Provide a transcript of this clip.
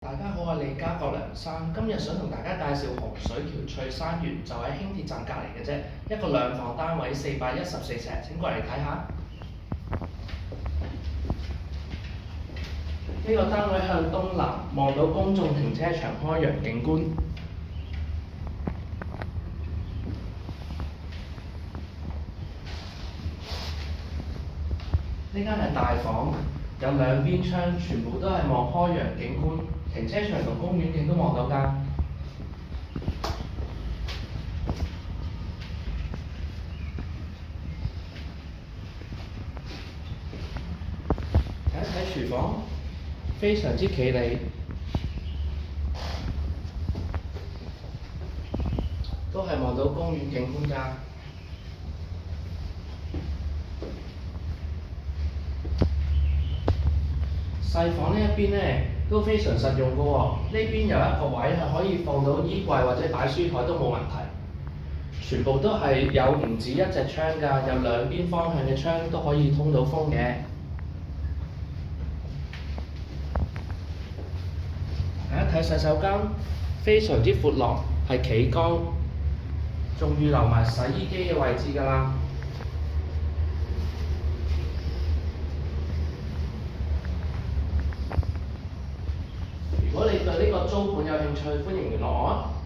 大家好，我係李家郭梁生，今日想同大家介紹洪水橋翠山園，就喺輕鐵站隔離嘅啫，一個兩房單位414尺，請過嚟睇下。呢個單位向東南，望到公眾停車場開揚景觀。呢間係大房，有兩邊窗，全部都係望開揚景觀。停車場同公園景都望到㗎。睇一睇廚房，非常之企理，都係望到公園景觀㗎。細房呢一邊都非常實用㗎喎，呢邊有一個位係可以放到衣櫃或者擺書台都冇問題。全部都係有唔止一隻窗㗎，有兩邊方向嘅窗都可以通到風嘅。睇一睇洗手間，非常之闊落，係企缸，仲預留埋洗衣機嘅位置㗎啦。如果你對呢個租盤有興趣，歡迎聯絡我啊！